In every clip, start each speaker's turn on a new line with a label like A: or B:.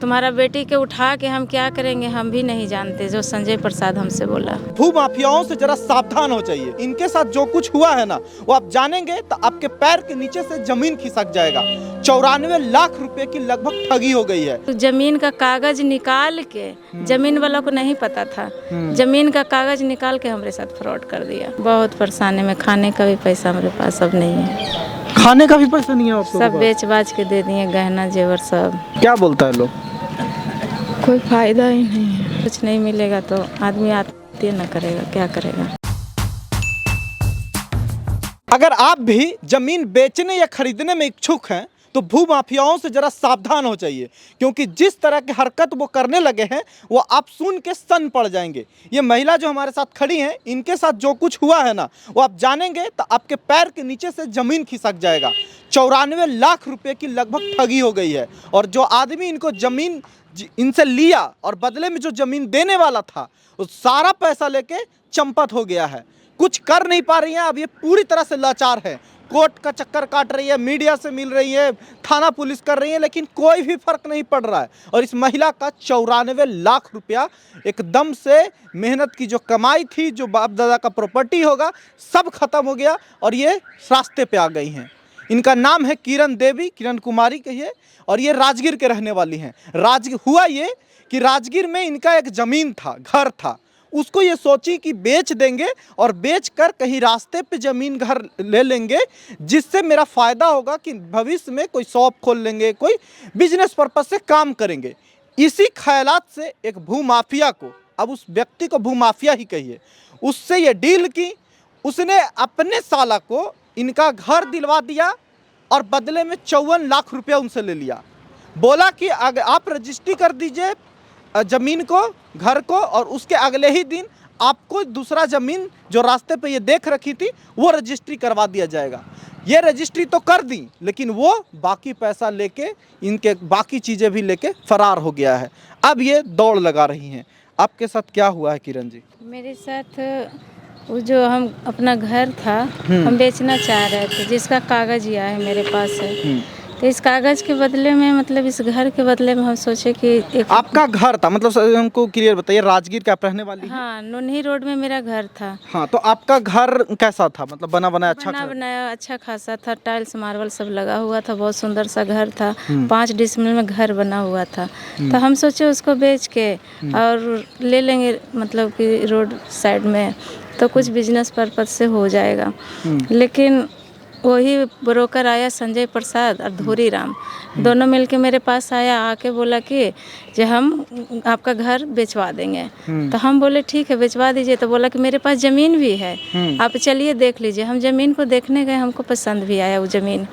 A: तुम्हारा बेटी के उठा के हम क्या करेंगे हम भी नहीं जानते, जो संजय प्रसाद हमसे बोला।
B: भू माफियाओं से जरा सावधान हो चाहिए। इनके साथ जो कुछ हुआ है ना, वो आप जानेंगे तो आपके पैर के नीचे से जमीन खिसक जाएगा। 94 लाख रुपए की लगभग ठगी हो गई है।
A: तो जमीन का कागज निकाल के, जमीन वाला को नहीं पता था, जमीन का कागज निकाल के हमारे साथ फ्रॉड कर दिया। बहुत परेशानी में, खाने का भी पैसा मेरे पास अब नहीं है।
B: खाने का भी पैसा नहीं है आपको?
A: सब बेच बाच के दे दिए, गहना जेवर सब।
B: क्या बोलता है लोग?
A: कोई फायदा ही नहीं है, कुछ नहीं मिलेगा तो आदमी आत्महत्या न करेगा, क्या करेगा।
B: अगर आप भी जमीन बेचने या खरीदने में इच्छुक हैं तो भू माफियाओं से जरा सावधान हो चाहिए, क्योंकि जिस तरह की हरकत वो करने लगे हैं वो आप सुन के सन पड़ जाएंगे। ये महिला जो हमारे साथ खड़ी हैं, इनके साथ जो कुछ हुआ है ना, वो आप जानेंगे तो आपके पैर के नीचे से जमीन खिसक जाएगा। 94 लाख रुपए की लगभग ठगी हो गई है। और जो आदमी इनको जमीन इनसे लिया और बदले में जो जमीन देने वाला था, वो सारा पैसा लेके चंपत हो गया है। कुछ कर नहीं पा रही हैं। अब ये पूरी तरह से लाचार है। कोर्ट का चक्कर काट रही है, मीडिया से मिल रही है, थाना पुलिस कर रही है, लेकिन कोई भी फर्क नहीं पड़ रहा है। और इस महिला का 94 लाख रुपया एकदम से मेहनत की जो कमाई थी, जो बाप दादा का प्रॉपर्टी होगा, सब खत्म हो गया और ये रास्ते पे आ गई हैं। इनका नाम है किरण देवी, किरण कुमारी कहिए, और ये राजगीर के रहने वाली हैं। हुआ ये कि राजगीर में इनका एक ज़मीन था, घर था, उसको ये सोची कि बेच देंगे और बेचकर कहीं रास्ते पे ज़मीन घर ले लेंगे, जिससे मेरा फ़ायदा होगा कि भविष्य में कोई शॉप खोल लेंगे, कोई बिजनेस पर्पस से काम करेंगे। इसी ख्यालात से एक भूमाफिया को, अब उस व्यक्ति को भूमाफिया ही कहिए, उससे ये डील की। उसने अपने साला को इनका घर दिलवा दिया और बदले में 54 लाख रुपया उनसे ले लिया। बोला कि अगर आप रजिस्ट्री कर दीजिए ज़मीन को, घर को, और उसके अगले ही दिन आपको दूसरा ज़मीन जो रास्ते पे ये देख रखी थी वो रजिस्ट्री करवा दिया जाएगा। ये रजिस्ट्री तो कर दी, लेकिन वो बाकी पैसा लेके, इनके बाकी चीज़ें भी लेके फरार हो गया है। अब ये दौड़ लगा रही हैं। आपके साथ क्या हुआ है किरण जी?
A: मेरे साथ वो जो हम अपना घर था हम बेचना चाह रहे थे, जिसका कागज यह है मेरे पास है। तो इस कागज के बदले में, मतलब इस घर के बदले में हम सोचे कि एक
B: आपका घर था, मतलब हमको क्लियर बताइए, राजगीर क्या आप रहने वाली हैं?
A: हाँ, नोनही रोड में मेरा घर था।
B: हाँ, तो आपका घर कैसा था? मतलब बना बनाया अच्छा
A: बना बनाया अच्छा खासा था, टाइल्स मार्बल सब लगा हुआ था, बहुत सुंदर सा घर था। 5 डिसमिल में घर बना हुआ था। तो हम सोचे उसको बेच के और ले लेंगे, मतलब कि रोड साइड में, तो कुछ बिजनेस पर्पज से हो जाएगा। लेकिन वही ब्रोकर आया, संजय प्रसाद और धूरी राम, दोनों मिलके मेरे पास आया, आके बोला कि जो हम आपका घर बेचवा देंगे। तो हम बोले ठीक है बेचवा दीजिए। तो बोला कि मेरे पास ज़मीन भी है, आप चलिए देख लीजिए। हम ज़मीन को देखने गए, हमको पसंद भी आया वो ज़मीन।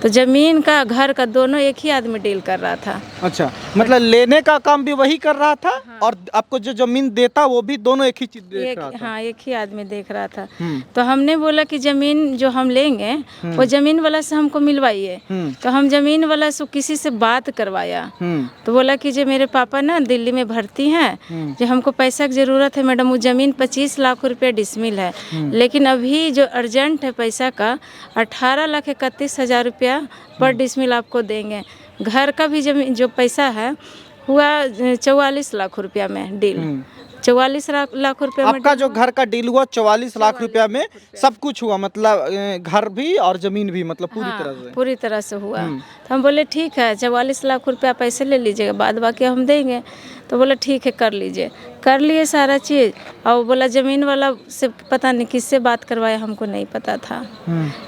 A: तो ज़मीन का, घर का, दोनों एक ही आदमी डील कर रहा था।
B: अच्छा, मतलब लेने का काम भी वही कर रहा था। हाँ। और आपको जो जमीन देता वो भी दोनों एक ही चीज देख रहा था।
A: हाँ, एक ही आदमी देख रहा था। तो हमने बोला कि ज़मीन जो हम लेंगे वो ज़मीन वाला से हमको मिलवाइए। तो हम ज़मीन वाला से किसी से बात करवाया। तो बोला कि जो मेरे पापा ना दिल्ली में भर्ती हैं, जो हमको पैसा की ज़रूरत है मैडम, वो ज़मीन 25 लाख रुपये डिसमिल है, लेकिन अभी जो अर्जेंट है पैसा का 18,31,000 रुपया पर डिसमिल आपको देंगे। घर का भी जमीन जो पैसा है हुआ 44 लाख रुपया में डील। 44 लाख रुपया में
B: आपका जो घर का डील हुआ 44 लाख रुपया में सब कुछ हुआ, मतलब घर भी और जमीन भी, मतलब पूरी तरह से
A: हुआ। तो हम बोले ठीक है 44 लाख रुपया पैसे ले लीजिएगा, बाद बाकी हम देंगे। तो बोला ठीक है कर लीजिए। कर लिए सारा चीज़। और बोला ज़मीन वाला से पता नहीं किससे बात करवाया, हमको नहीं पता था।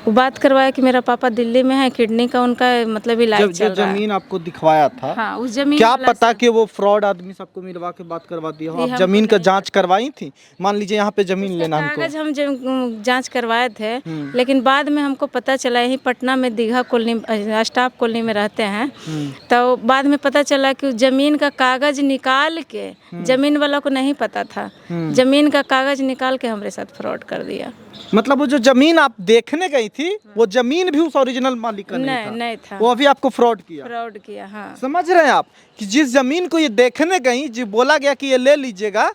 A: वो बात करवाया कि मेरा पापा दिल्ली में है, किडनी का उनका मतलब इलाज चल रहा है।
B: जमीन आपको दिखवाया था,
A: हाँ, उस जमीन
B: क्या पता कि वो फ्रॉड आदमी सबको मिलवा के बात करवा दिया हो। आप जमीन का जांच करवाई थी? मान लीजिए यहाँ पे जमीन लेना हमको,
A: कागज हम जांच करवाए थे, लेकिन बाद में हमको पता चला, यही पटना में दीघा कॉलोनी, स्टाफ कॉलोनी में रहते हैं। तो बाद में पता चला कि जमीन का कागज निकाल के, जमीन वाला को नहीं पता था, जमीन का कागज निकाल के हमारे साथ फ्रॉड कर दिया।
B: मतलब वो जो जमीन आप देखने गई थी वो जमीन भी उस ओरिजिनल मालिक का नहीं था। वो अभी आपको फ्रॉड किया।
A: हाँ।
B: समझ रहे हैं आप कि जिस जमीन को ये देखने गई, जो बोला गया कि ये ले लीजिएगा,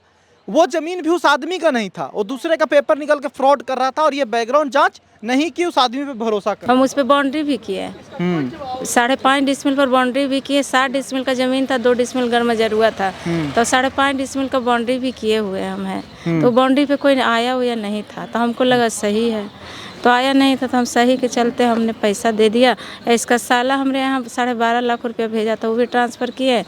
B: वो जमीन भी उस आदमी का नहीं था, वो दूसरे का पेपर निकल के फ्रॉड कर रहा था और ये बैकग्राउंड जांच नहीं की, उस आदमी पे भरोसा कर।
A: हम उस पर बाउंड्री भी किए, 5.5 डिसमिल पर बाउंड्री भी किए। 60 डिसमिल का जमीन था, 2 डिसमिल गर्मजर हुआ था, तो 5.5 डिसमिल का बाउंड्री भी किए हुए हम हैं। तो बाउंड्री पे कोई आया हुआ नहीं था, तो हमको लगा सही है, तो आया नहीं था, तो हम सही के चलते हमने पैसा दे दिया। इसका साला हमरे यहाँ 12.5 लाख रुपया भेजा था, वो भी ट्रांसफ़र किए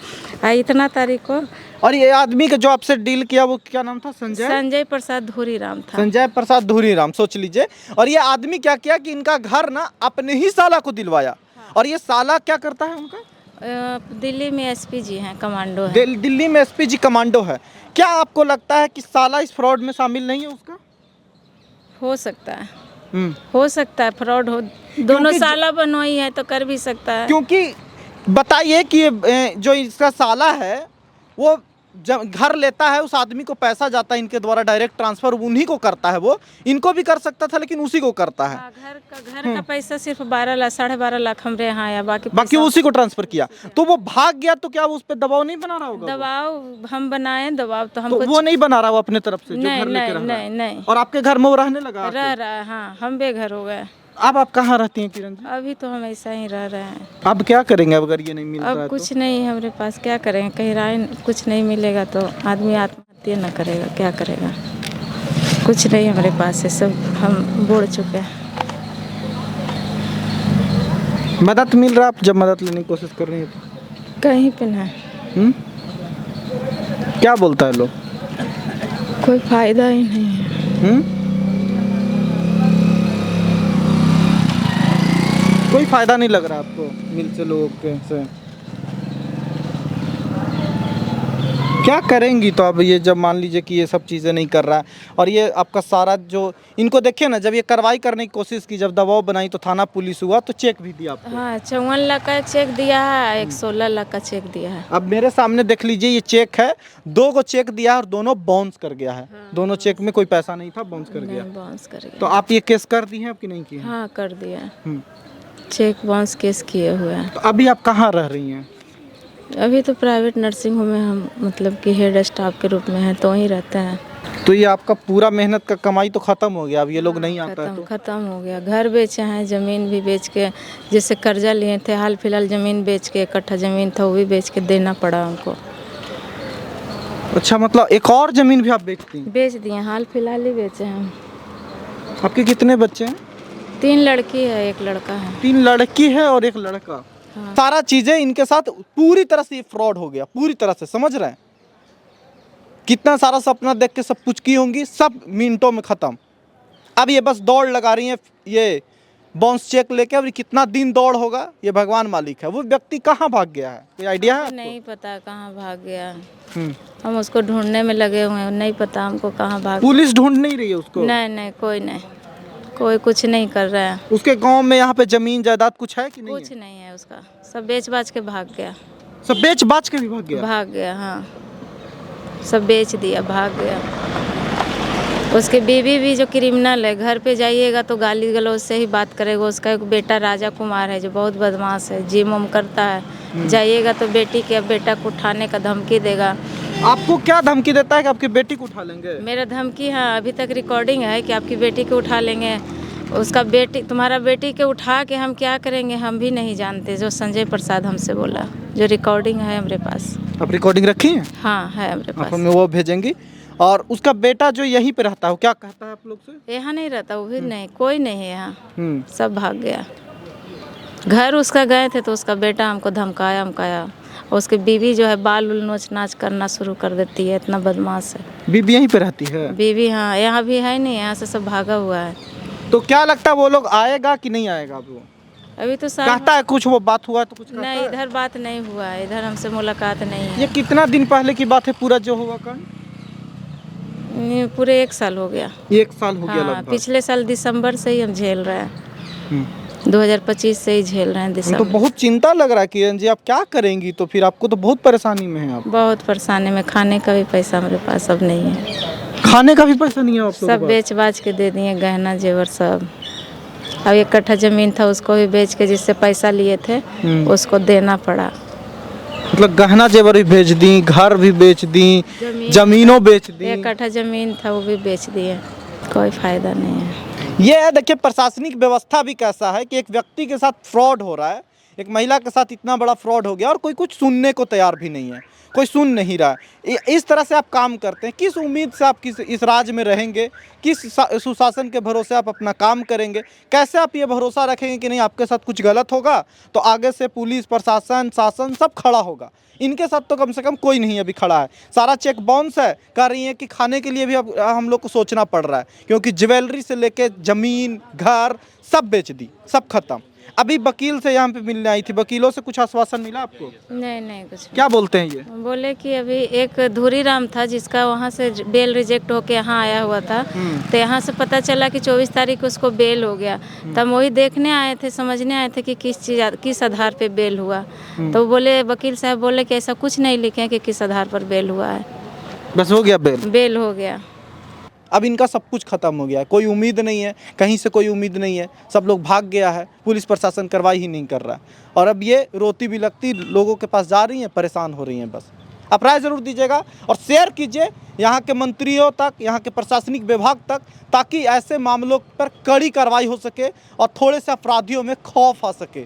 A: इतना तारीख को।
B: और ये आदमी का जो आपसे डील किया वो क्या नाम था?
A: संजय प्रसाद धूरीराम था।
B: संजय प्रसाद धूरीराम, सोच लीजिए। और ये आदमी क्या किया कि इनका घर ना अपने ही साला को दिलवाया। और ये साला क्या करता है उनका?
A: दिल्ली में एसपी जी हैं, कमांडो है।
B: दिल्ली में एसपी जी कमांडो है। क्या आपको लगता है कि साला इस फ्रॉड में शामिल नहीं है उसका?
A: हो सकता है, हो सकता है फ्रॉड हो, दोनों साला बनवाई है तो कर भी सकता है।
B: क्योंकि बताइए कि जो इसका साला है वो जब घर लेता है, उस आदमी को पैसा जाता है इनके द्वारा डायरेक्ट ट्रांसफर, उन्हीं को करता है। वो इनको भी कर सकता था लेकिन उसी को करता है।
A: घर का पैसा सिर्फ 12.5 लाख हमरे यहाँ आया,
B: बाकी उसी को ट्रांसफर किया। तो वो भाग गया, तो क्या वो उस पर दबाव नहीं बना रहा होगा?
A: दबाव हम बनाए, दबाव तो
B: हमको वो नहीं बना रहा वो अपने तरफ से, जो
A: नहीं,
B: घर लेके रह रहा है।
A: नहीं।
B: और आपके घर में वो रहने लगा?
A: रह रहा है, हाँ, हम बेघर हो गए।
B: अब आप कहाँ रहती हैं किरण जी?
A: अभी तो हम ऐसा ही रह रहे हैं।
B: अब क्या करेंगे अगर ये नहीं मिल रहा है?
A: अब कुछ नहीं हमारे पास, क्या करेंगे? कहीं राय कुछ नहीं मिलेगा तो आदमी आत्महत्या न करेगा, क्या करेगा? कुछ नहीं हमारे पास है, सब हम बोल चुके हैं।
B: मदद मिल रहा, आप जब मदद लेने की कोशिश कर रही हैं तो?
A: कहीं पे ना।
B: क्या बोलता है लोग?
A: कोई फायदा ही नहीं है।
B: कोई फायदा नहीं लग रहा आपको मिल से लोगों के से? क्या करेंगी तो अब ये, जब मान लीजिए कि ये सब चीज़ें नहीं कर रहा है और ये आपका सारा जो इनको देखिए ना, जब ये कार्रवाई करने की कोशिश की, जब दबाव बनाई तो थाना पुलिस हुआ तो चेक भी दिया आपको?
A: हाँ, 54 लाख का चेक दिया है, एक 16 लाख का चेक दिया है।
B: अब मेरे सामने देख लीजिए, ये चेक है, 2 को चेक दिया और दोनों बाउंस कर गया है। दोनों चेक में कोई पैसा नहीं था, बाउंस कर गया।
A: बाउंस कर गया।
B: तो आप ये केस कर दी हैं आपकी नहीं की?
A: हाँ, कर दिया, चेक बाउंस केस किए हुए हैं।
B: तो अभी आप कहाँ रह रही हैं?
A: अभी तो प्राइवेट नर्सिंग होम में हम मतलब कि हेड स्टाफ के रूप में हैं, तो वहीं रहते हैं।
B: तो ये आपका पूरा मेहनत का कमाई तो खत्म हो गया, अब ये लोग नहीं आता है तो?
A: खत्म हो गया। घर बेचे हैं, ज़मीन भी बेच के, जैसे कर्जा लिए थे, हाल फिलहाल ज़मीन बेच के, 1 कट्ठा ज़मीन था वो भी बेच के देना पड़ा हमको।
B: अच्छा, मतलब एक और ज़मीन भी आप बेचती हैं?
A: बेच दिए, हाल फिलहाल ही बेचे हैं।
B: आपके कितने बच्चे हैं?
A: 3 लड़की है, 1 लड़का है।
B: 3 लड़की है और 1 लड़का।
A: हाँ।
B: सारा चीजें इनके साथ पूरी तरह से फ्रॉड हो गया, पूरी तरह से, समझ रहे हैं? कितना सारा सपना देख के सब कुछ की होंगी, सब मिनटों में खत्म। अब ये बस दौड़ लगा रही है ये बाउंस चेक लेके। अब कितना दिन दौड़ होगा ये भगवान मालिक है। वो व्यक्ति कहाँ भाग गया है, कोई आइडिया है?
A: नहीं पता कहाँ भाग गया। हम उसको ढूंढने में लगे हुए हैं, नहीं पता हमको कहाँ भाग।
B: पुलिस ढूंढ नहीं रही है उसको?
A: नहीं, कोई नहीं, कोई कुछ नहीं कर रहा है।
B: उसके गांव में यहाँ पे जमीन जायदाद कुछ है कि नहीं?
A: कुछ नहीं है उसका, सब बेच बाच के भाग गया।
B: सब बेच बाच के भी भाग गया?
A: भाग गया, हाँ, सब बेच दिया, भाग गया। उसके बीवी भी जो क्रिमिनल है, घर पे जाइएगा तो गाली गलौज से ही बात करेगा। उसका एक बेटा राजा कुमार है जो बहुत बदमाश है, जिम उम करता है। जाइएगा तो बेटी के बेटा को उठाने का धमकी देगा।
B: आपको क्या धमकी देता है कि आपकी बेटी को उठा लेंगे?
A: मेरा धमकी, हाँ, अभी तक रिकॉर्डिंग है कि आपकी बेटी को उठा लेंगे। उसका बेटी, तुम्हारा बेटी के उठा के हम क्या करेंगे हम भी नहीं जानते, जो संजय प्रसाद हमसे बोला, जो रिकॉर्डिंग है हमारे पास।
B: आप रिकॉर्डिंग रखी है?
A: हाँ, है हमारे पास।
B: हमें वो भेजेंगी। और उसका बेटा जो यहीं पे रहता है वो क्या कहता है आप लोग से?
A: यहाँ नहीं रहता, वो भी नहीं, कोई नहीं है यहाँ, सब भाग गया। घर उसका गए थे तो उसका बेटा हमको धमकाया उमकाया। उसकी बीवी जो है बाल उल नोच नाच करना शुरू कर देती है, इतना बदमाश है।
B: बीवी यहीं पे रहती है?
A: बीवी, हाँ, यहाँ भी है नहीं, यहाँ से सब भागा हुआ है।
B: तो क्या लगता है वो लोग आएगा कि नहीं आएगा? अब वो
A: अभी तो
B: कहता है कुछ, वो बात हुआ तो कुछ कहता
A: नहीं,
B: है?
A: इधर बात नहीं हुआ है, इधर हमसे मुलाकात नहीं है।
B: ये कितना दिन पहले की बात है पूरा जो हुआ कांड?
A: ये पूरे 1 साल हो गया।
B: 1 साल हो गया
A: हाँ,
B: लगभग।
A: पिछले साल दिसंबर से ही हम झेल रहे हैं, 2025 से ही झेल रहे हैं
B: तो
A: दिसंबर।
B: बहुत चिंता लग रहा है किरण जी, आप क्या करेंगी? तो फिर आपको तो बहुत परेशानी में है आप।
A: बहुत परेशानी में, खाने का भी पैसा मेरे पास अब नहीं है।
B: खाने का भी पैसा नहीं है आप लोगों के
A: सब
B: पास?
A: बेच बाच के दे दिए, गहना जेवर सब। अब 1 कट्ठा जमीन था उसको भी बेच के जिससे पैसा लिए थे उसको देना पड़ा।
B: मतलब गहना जेवर भी बेच दी, घर भी बेच दी, जमीनों बेच दी।
A: 1 कट्ठा जमीन था वो भी बेच दिए, कोई फायदा नहीं है।
B: ये है, देखिए प्रशासनिक व्यवस्था भी कैसा है कि एक व्यक्ति के साथ फ्रॉड हो रहा है, एक महिला के साथ इतना बड़ा फ्रॉड हो गया और कोई कुछ सुनने को तैयार भी नहीं है, कोई सुन नहीं रहा है। इस तरह से आप काम करते हैं, किस उम्मीद से आप इस राज्य में रहेंगे, किस सुशासन के भरोसे आप अपना काम करेंगे, कैसे आप ये भरोसा रखेंगे कि नहीं आपके साथ कुछ गलत होगा तो आगे से पुलिस प्रशासन शासन सब खड़ा होगा। इनके साथ तो कम से कम कोई नहीं अभी खड़ा है, सारा चेक बाउंस है। कह रही है कि खाने के लिए भी अब हम लोग को सोचना पड़ रहा है, क्योंकि ज्वेलरी से लेके ज़मीन घर सब बेच दी, सब खत्म। अभी वकील से यहाँ पे मिलने आई थी, वकीलों से कुछ आश्वासन मिला आपको?
A: नहीं नहीं कुछ
B: क्या बोलते हैं ये?
A: बोले कि अभी एक धुरीराम था जिसका वहाँ से बेल रिजेक्ट होके यहाँ आया हुआ था, तो यहाँ से पता चला कि 24 तारीख को उसको बेल हो गया। तब वही देखने आए थे, समझने आए थे कि किस आधार पे बेल हुआ। तो बोले वकील साहब बोले कि ऐसा कुछ नहीं लिखे कि किस आधार पर बेल हुआ है,
B: बस हो गया बेल?
A: बेल हो गया।
B: अब इनका सब कुछ खत्म हो गया है, कोई उम्मीद नहीं है, कहीं से कोई उम्मीद नहीं है, सब लोग भाग गया है, पुलिस प्रशासन कार्रवाई ही नहीं कर रहा है। और अब ये रोती बिलखती लोगों के पास जा रही हैं, परेशान हो रही हैं। बस आप राय ज़रूर दीजिएगा और शेयर कीजिए यहाँ के मंत्रियों तक, यहाँ के प्रशासनिक विभाग तक, ताकि ऐसे मामलों पर कड़ी कार्रवाई हो सके और थोड़े से अपराधियों में खौफ आ सके।